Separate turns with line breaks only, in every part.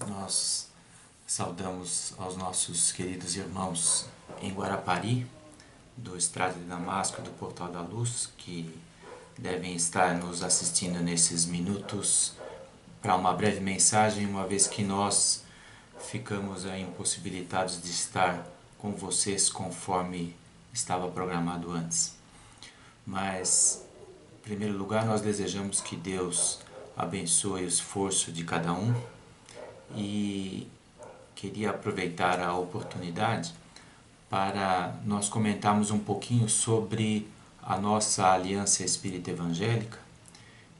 Nós saudamos aos nossos queridos irmãos em Guarapari, do Estrada de Damasco, do Portal da Luz, que devem estar nos assistindo nesses minutos para uma breve mensagem, uma vez que nós ficamos impossibilitados de estar com vocês conforme estava programado antes. Mas, em primeiro lugar, nós desejamos que Deus abençoe o esforço de cada um e queria aproveitar a oportunidade para nós comentarmos um pouquinho sobre a nossa Aliança Espírita Evangélica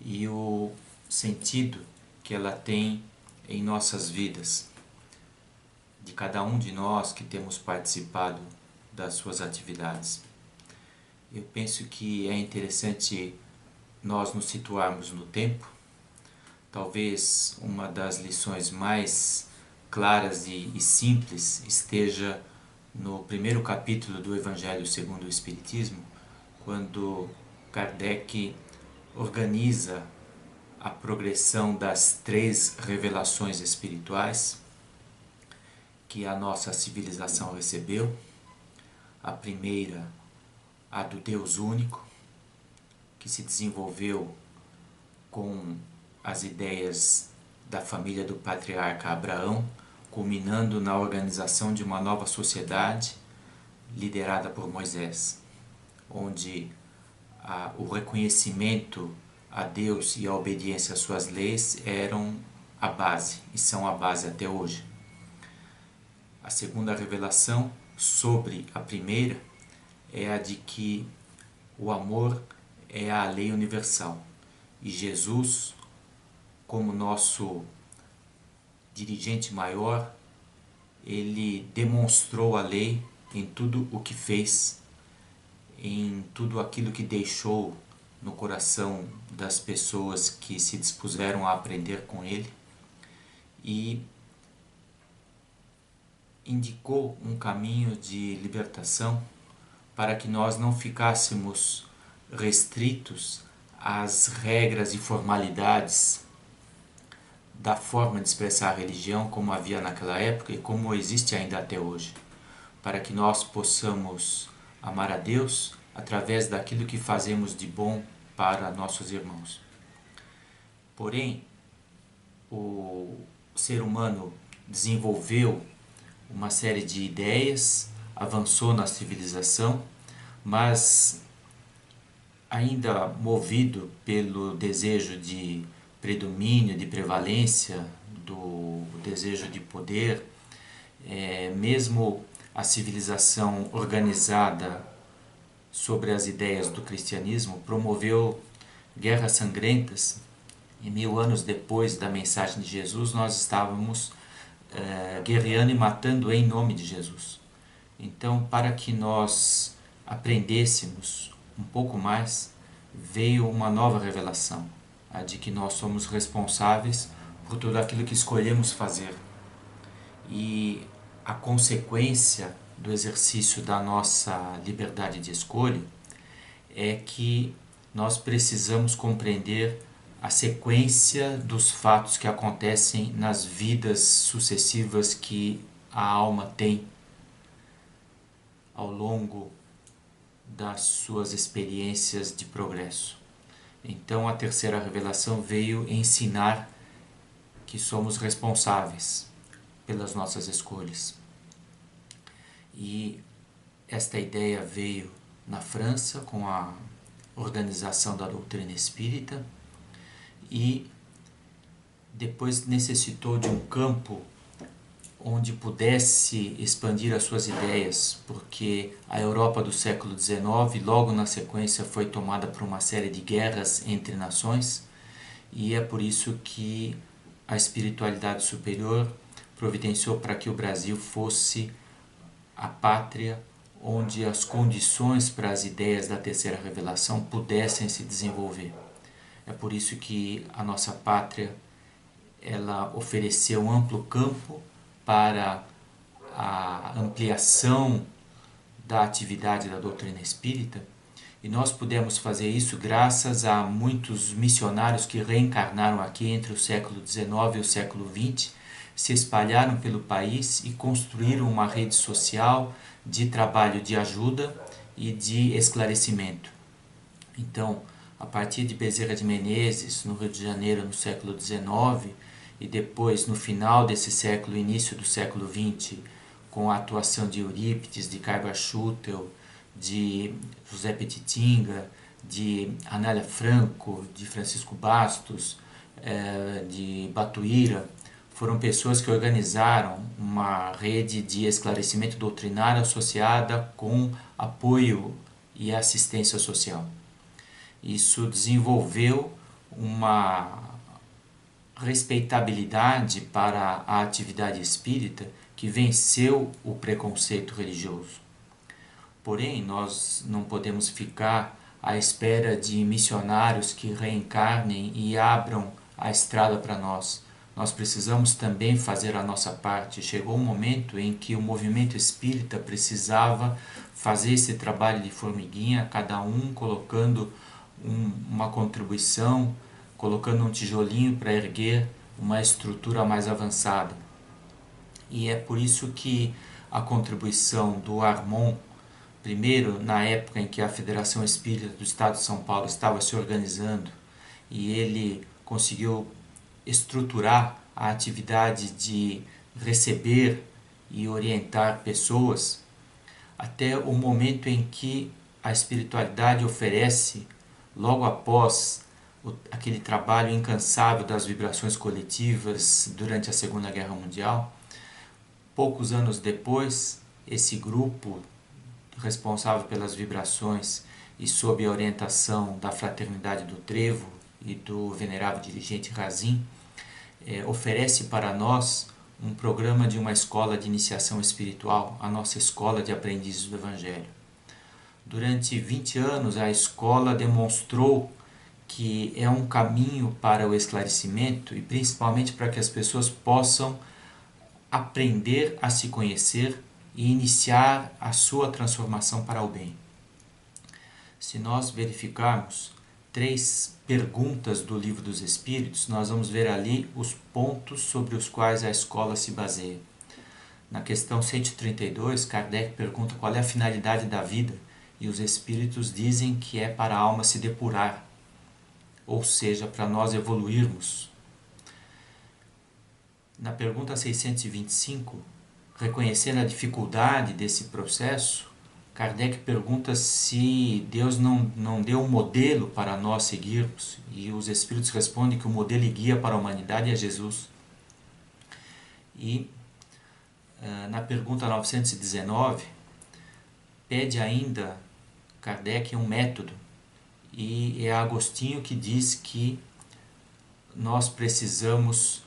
e o sentido que ela tem em nossas vidas, de cada um de nós que temos participado das suas atividades. Eu penso que é interessante nós nos situarmos no tempo. Talvez uma das lições mais claras e simples esteja no primeiro capítulo do Evangelho segundo o Espiritismo, quando Kardec organiza a progressão das 3 revelações espirituais que a nossa civilização recebeu. A primeira, a do Deus único, que se desenvolveu com as ideias da família do patriarca Abraão, culminando na organização de uma nova sociedade liderada por Moisés, onde o reconhecimento a Deus e a obediência às suas leis eram a base e são a base até hoje. A segunda revelação sobre a primeira é a de que o amor é a lei universal e Jesus, como nosso dirigente maior, ele demonstrou a lei em tudo o que fez, em tudo aquilo que deixou no coração das pessoas que se dispuseram a aprender com ele, e indicou um caminho de libertação para que nós não ficássemos restritos às regras e formalidades da forma de expressar a religião como havia naquela época e como existe ainda até hoje, para que nós possamos amar a Deus através daquilo que fazemos de bom para nossos irmãos. Porém, o ser humano desenvolveu uma série de ideias, avançou na civilização, mas ainda movido pelo desejo de predomínio, de prevalência, do desejo de poder, mesmo a civilização organizada sobre as ideias do cristianismo promoveu guerras sangrentas. E 1000 anos depois da mensagem de Jesus, nós estávamos guerreando e matando em nome de Jesus. Então, para que nós aprendêssemos um pouco mais, veio uma nova revelação, a de que nós somos responsáveis por tudo aquilo que escolhemos fazer. E a consequência do exercício da nossa liberdade de escolha é que nós precisamos compreender a sequência dos fatos que acontecem nas vidas sucessivas que a alma tem ao longo das suas experiências de progresso. Então a terceira revelação veio ensinar que somos responsáveis pelas nossas escolhas. E esta ideia veio na França com a organização da doutrina espírita e depois necessitou de um campo onde pudesse expandir as suas ideias, porque a Europa do século XIX, logo na sequência, foi tomada por uma série de guerras entre nações, e é por isso que a espiritualidade superior providenciou para que o Brasil fosse a pátria onde as condições para as ideias da terceira revelação pudessem se desenvolver. É por isso que a nossa pátria ela ofereceu um amplo campo para a ampliação da atividade da doutrina espírita, e nós pudemos fazer isso graças a muitos missionários que reencarnaram aqui entre o século XIX e o século XX, se espalharam pelo país e construíram uma rede social de trabalho de ajuda e de esclarecimento. Então, a partir de Bezerra de Menezes, no Rio de Janeiro, no século XIX, e depois, no final desse século, início do século XX, com a atuação de Eurípides, de Caibar Schutel, de José Petitinga, de Anália Franco, de Francisco Bastos, de Batuíra, foram pessoas que organizaram uma rede de esclarecimento doutrinário associada com apoio e assistência social. Isso desenvolveu uma respeitabilidade para a atividade espírita que venceu o preconceito religioso. Porém, nós não podemos ficar à espera de missionários que reencarnem e abram a estrada para nós. Nós precisamos também fazer a nossa parte. Chegou um momento em que o movimento espírita precisava fazer esse trabalho de formiguinha, cada um colocando uma contribuição, colocando um tijolinho para erguer uma estrutura mais avançada. E é por isso que a contribuição do Armon, primeiro na época em que a Federação Espírita do Estado de São Paulo estava se organizando e ele conseguiu estruturar a atividade de receber e orientar pessoas, até o momento em que a espiritualidade oferece, logo após aquele trabalho incansável das vibrações coletivas durante a Segunda Guerra Mundial, poucos anos depois, esse grupo responsável pelas vibrações e sob a orientação da Fraternidade do Trevo e do venerável dirigente Razin, oferece para nós um programa de uma escola de iniciação espiritual, a nossa escola de aprendizes do Evangelho. Durante 20 anos, a escola demonstrou que é um caminho para o esclarecimento e principalmente para que as pessoas possam aprender a se conhecer e iniciar a sua transformação para o bem. Se nós verificarmos 3 perguntas do Livro dos Espíritos, nós vamos ver ali os pontos sobre os quais a escola se baseia. Na questão 132, Kardec pergunta qual é a finalidade da vida e os Espíritos dizem que é para a alma se depurar, ou seja, para nós evoluirmos. Na pergunta 625, reconhecendo a dificuldade desse processo, Kardec pergunta se Deus não deu um modelo para nós seguirmos, e os Espíritos respondem que o modelo e guia para a humanidade é Jesus. E na pergunta 919, pede ainda Kardec um método, e é Agostinho que diz que nós precisamos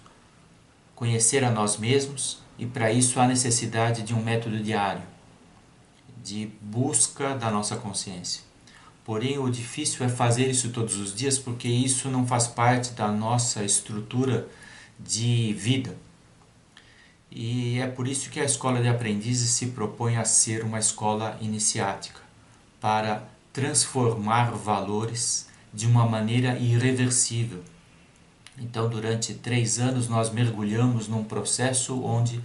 conhecer a nós mesmos e para isso há necessidade de um método diário, de busca da nossa consciência. Porém, o difícil é fazer isso todos os dias porque isso não faz parte da nossa estrutura de vida. E é por isso que a Escola de Aprendizes se propõe a ser uma escola iniciática, para transformar valores de uma maneira irreversível. Então, durante 3 anos, nós mergulhamos num processo onde,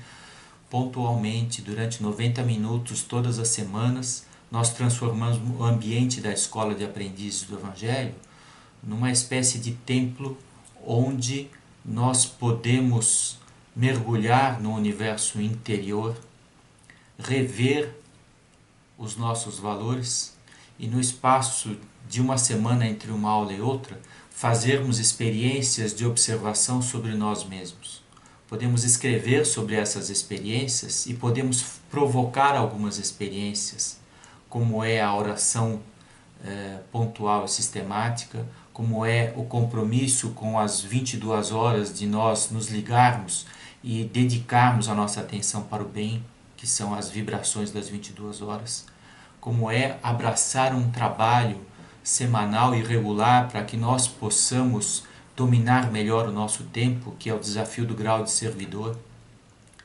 pontualmente, durante 90 minutos, todas as semanas, nós transformamos o ambiente da Escola de Aprendizes do Evangelho numa espécie de templo onde nós podemos mergulhar no universo interior, rever os nossos valores e no espaço de uma semana entre uma aula e outra, fazermos experiências de observação sobre nós mesmos. Podemos escrever sobre essas experiências e podemos provocar algumas experiências, como é a oração pontual e sistemática, como é o compromisso com as 22 horas de nós nos ligarmos e dedicarmos a nossa atenção para o bem, que são as vibrações das 22 horas, como é abraçar um trabalho semanal e regular para que nós possamos dominar melhor o nosso tempo, que é o desafio do grau de servidor,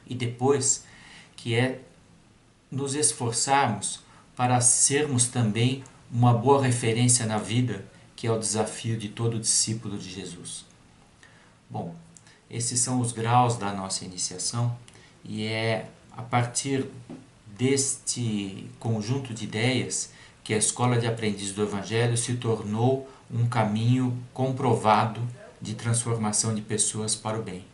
e depois que é nos esforçarmos para sermos também uma boa referência na vida, que é o desafio de todo discípulo de Jesus. Bom, Esses são os graus da nossa iniciação e é a partir deste conjunto de ideias que a Escola de Aprendiz do Evangelho se tornou um caminho comprovado de transformação de pessoas para o bem.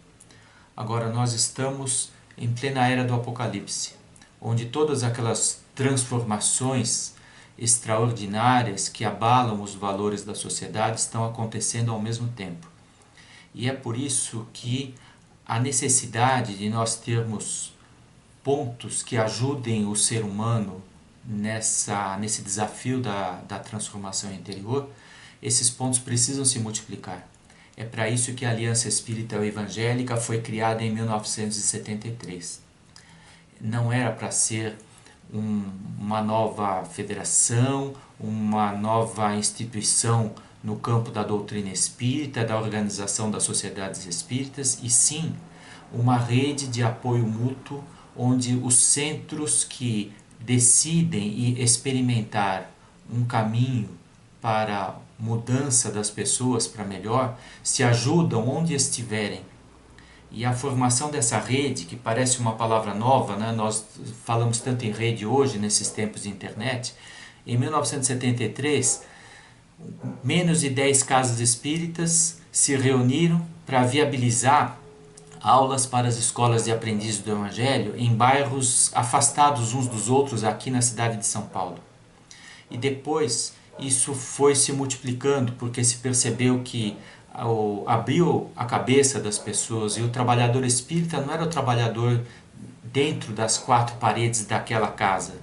Agora nós estamos em plena era do Apocalipse, onde todas aquelas transformações extraordinárias que abalam os valores da sociedade estão acontecendo ao mesmo tempo. E é por isso que a necessidade de nós termos pontos que ajudem o ser humano nesse desafio da transformação interior, esses pontos precisam se multiplicar. É para isso que a Aliança Espírita Evangélica foi criada em 1973. Não era para ser uma nova federação, uma nova instituição no campo da doutrina espírita, da organização das sociedades espíritas, e sim uma rede de apoio mútuo, onde os centros que decidem experimentar um caminho para mudança das pessoas para melhor se ajudam onde estiverem. E a formação dessa rede, que parece uma palavra nova, né? Nós falamos tanto em rede hoje, nesses tempos de internet. Em 1973, menos de 10 casas espíritas se reuniram para viabilizar aulas para as escolas de aprendizes do Evangelho em bairros afastados uns dos outros aqui na cidade de São Paulo. E depois isso foi se multiplicando, porque se percebeu que abriu a cabeça das pessoas, e o trabalhador espírita não era o trabalhador dentro das quatro paredes daquela casa.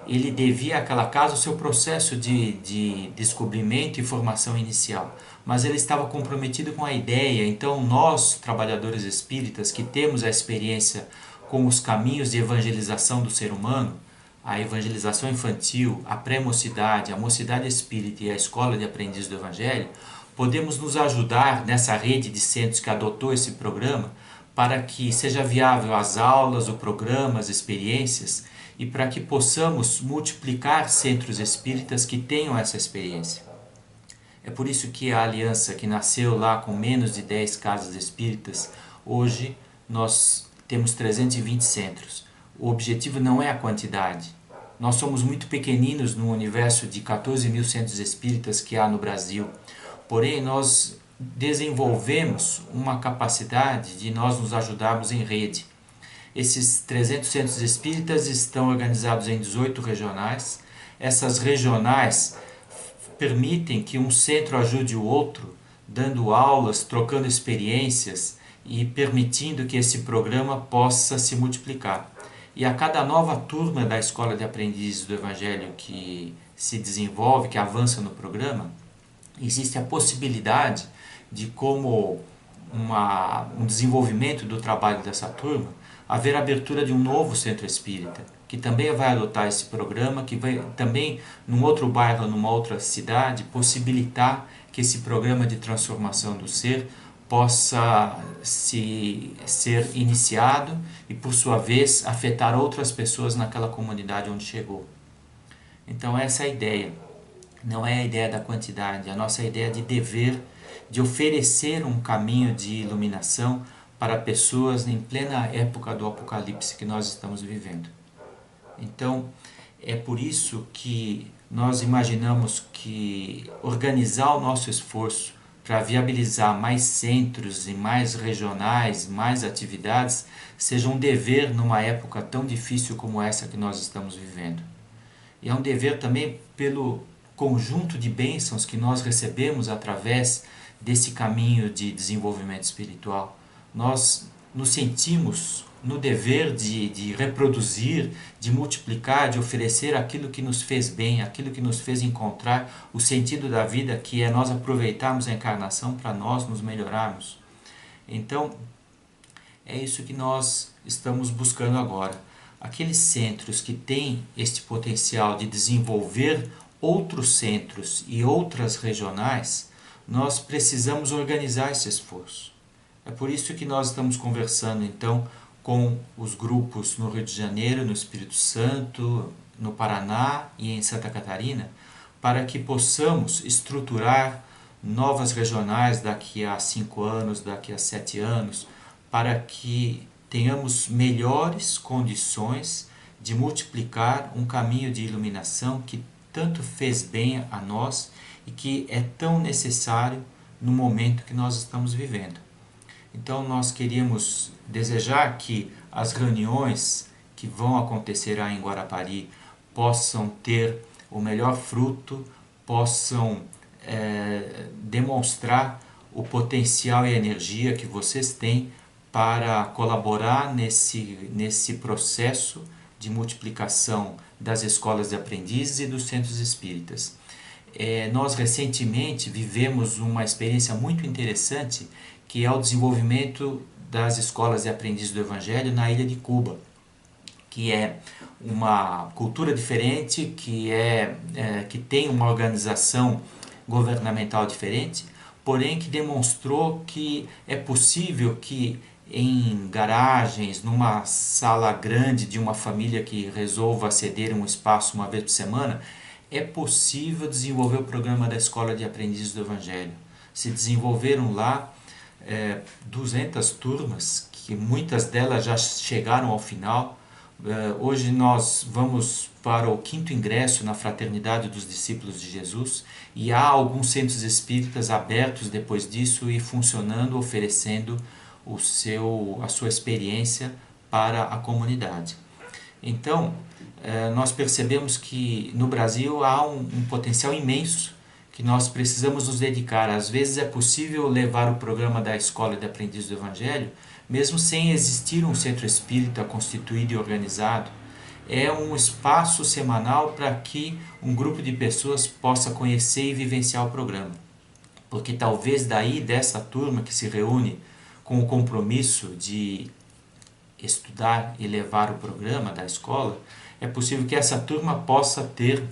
Ele devia àquela casa o seu processo de descobrimento e formação inicial, mas ele estava comprometido com a ideia. Então nós, trabalhadores espíritas, que temos a experiência com os caminhos de evangelização do ser humano, a evangelização infantil, a pré-mocidade, a mocidade espírita e a escola de aprendiz do Evangelho, podemos nos ajudar nessa rede de centros que adotou esse programa para que seja viável as aulas, o programa, as experiências, e para que possamos multiplicar centros espíritas que tenham essa experiência. É por isso que a aliança, que nasceu lá com menos de 10 casas espíritas, hoje nós temos 320 centros. O objetivo não é a quantidade. Nós somos muito pequeninos no universo de 14 mil centros espíritas que há no Brasil. Porém, nós desenvolvemos uma capacidade de nós nos ajudarmos em rede. Esses 300 centros espíritas estão organizados em 18 regionais. Essas regionais permitem que um centro ajude o outro, dando aulas, trocando experiências e permitindo que esse programa possa se multiplicar. E a cada nova turma da Escola de Aprendizes do Evangelho que se desenvolve, que avança no programa, existe a possibilidade de, como um desenvolvimento do trabalho dessa turma, haver a abertura de um novo centro espírita, que também vai adotar esse programa, que vai também, num outro bairro, numa outra cidade, possibilitar que esse programa de transformação do ser possa ser iniciado e, por sua vez, afetar outras pessoas naquela comunidade onde chegou. Então essa é a ideia. Não é a ideia da quantidade, a nossa ideia de dever, de oferecer um caminho de iluminação para pessoas em plena época do Apocalipse que nós estamos vivendo. Então, é por isso que nós imaginamos que organizar o nosso esforço para viabilizar mais centros e mais regionais, mais atividades, seja um dever numa época tão difícil como essa que nós estamos vivendo. E é um dever também pelo conjunto de bênçãos que nós recebemos através desse caminho de desenvolvimento espiritual. Nós nos sentimos no dever de reproduzir, de multiplicar, de oferecer aquilo que nos fez bem, aquilo que nos fez encontrar o sentido da vida, que é nós aproveitarmos a encarnação para nós nos melhorarmos. Então, é isso que nós estamos buscando agora. Aqueles centros que têm este potencial de desenvolver outros centros e outras regionais, nós precisamos organizar esse esforço. É por isso que nós estamos conversando, então, com os grupos no Rio de Janeiro, no Espírito Santo, no Paraná e em Santa Catarina, para que possamos estruturar novas regionais daqui a 5 anos, daqui a 7 anos, para que tenhamos melhores condições de multiplicar um caminho de iluminação que tanto fez bem a nós e que é tão necessário no momento que nós estamos vivendo. Então nós queríamos desejar que as reuniões que vão acontecer em Guarapari possam ter o melhor fruto, possam demonstrar o potencial e a energia que vocês têm para colaborar nesse processo de multiplicação das escolas de aprendizes e dos centros espíritas. Nós recentemente vivemos uma experiência muito interessante, que é o desenvolvimento das escolas de aprendizes do Evangelho na ilha de Cuba, que é uma cultura diferente, que tem uma organização governamental diferente, porém que demonstrou que é possível que em garagens, numa sala grande de uma família que resolva ceder um espaço uma vez por semana, é possível desenvolver o programa da Escola de Aprendizes do Evangelho. Se desenvolveram lá 200 turmas, que muitas delas já chegaram ao final. Hoje nós vamos para o 5º ingresso na Fraternidade dos Discípulos de Jesus e há alguns centros espíritas abertos depois disso e funcionando, oferecendo a sua experiência para a comunidade. Então, nós percebemos que no Brasil há um potencial imenso que nós precisamos nos dedicar. Às vezes é possível levar o programa da Escola de Aprendizes do Evangelho, mesmo sem existir um centro espírita constituído e organizado. É um espaço semanal para que um grupo de pessoas possa conhecer e vivenciar o programa. Porque talvez dessa turma que se reúne com o compromisso de estudar e levar o programa da escola, é possível que essa turma possa ter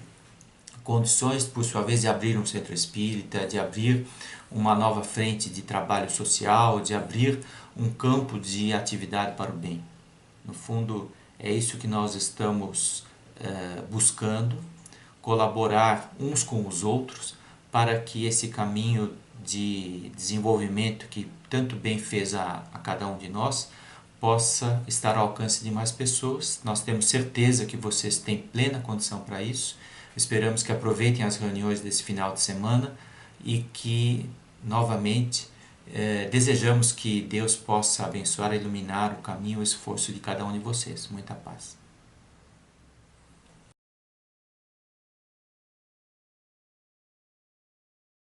condições, por sua vez, de abrir um centro espírita, de abrir uma nova frente de trabalho social, de abrir um campo de atividade para o bem. No fundo, é isso que nós estamos buscando, colaborar uns com os outros para que esse caminho de desenvolvimento que tanto bem fez a cada um de nós possa estar ao alcance de mais pessoas. Nós temos certeza que vocês têm plena condição para isso. Esperamos que aproveitem as reuniões desse final de semana e que, novamente, desejamos que Deus possa abençoar e iluminar o caminho e o esforço de cada um de vocês. Muita paz.